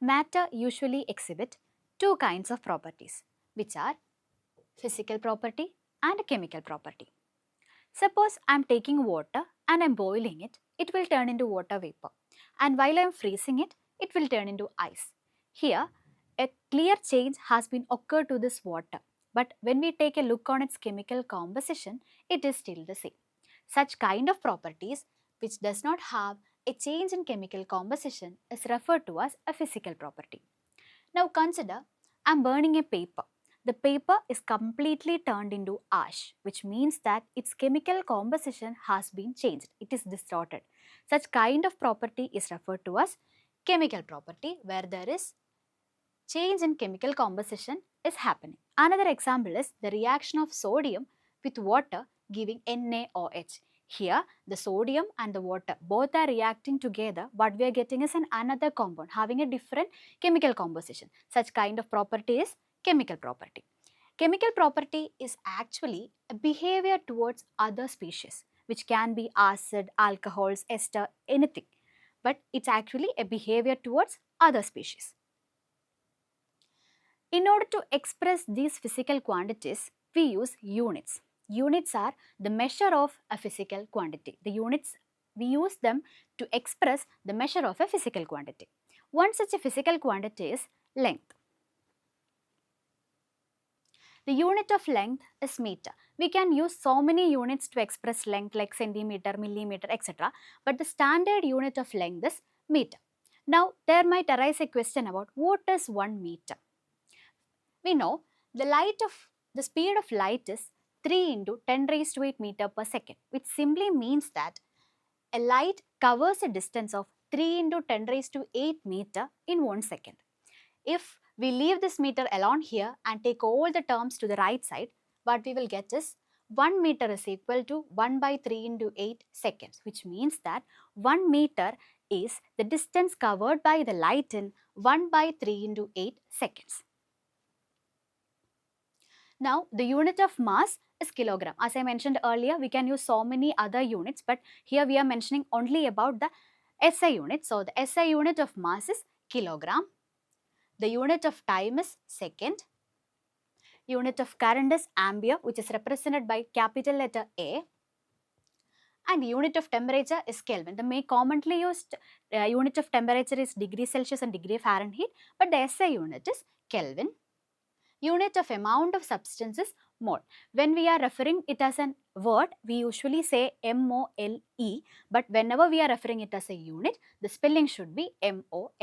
Matter usually exhibit two kinds of properties, which are physical property and chemical property. Suppose I am taking water and I am boiling it, it will turn into water vapor. And while I am freezing it, it will turn into ice. Here, a clear change has been occurred to this water. But when we take a look on its chemical composition, it is still the same. Such kind of properties which does not have a change in chemical composition is referred to as a physical property. Now consider I am burning a paper. The paper is completely turned into ash, which means that its chemical composition has been changed. It is distorted. Such kind of property is referred to as chemical property, where there is change in chemical composition is happening. Another example is the reaction of sodium with water giving NaOH. Here, the sodium and the water both are reacting together. What we are getting is another compound having a different chemical composition. Such kind of property is chemical property. Chemical property is actually a behavior towards other species, which can be acid, alcohols, ester, anything. But it's actually a behavior towards other species. In order to express these physical quantities, we use units. Units are the measure of a physical quantity. The units, we use them to express the measure of a physical quantity. One such a physical quantity is length. The unit of length is meter. We can use so many units to express length like centimeter, millimeter, etc. But the standard unit of length is meter. Now, there might arise a question about what is 1 meter. We know the speed of light is 3 into 10 raised to 8 meter per second, which simply means that a light covers a distance of 3 into 10 raised to 8 meter in 1 second. If we leave this meter alone here and take all the terms to the right side, what we will get is 1 meter is equal to 1 by 3 into 8 seconds, which means that 1 meter is the distance covered by the light in 1 by 3 into 8 seconds. Now, the unit of mass is kilogram. As I mentioned earlier, we can use so many other units, but here we are mentioning only about the SI unit. So, the SI unit of mass is kilogram. The unit of time is second. Unit of current is ampere, which is represented by capital letter A. And unit of temperature is Kelvin. The most commonly used unit of temperature is degree Celsius and degree Fahrenheit, but the SI unit is Kelvin. Unit of amount of substance is mole. When we are referring it as a word, we usually say MOLE, but whenever we are referring it as a unit, the spelling should be MOL.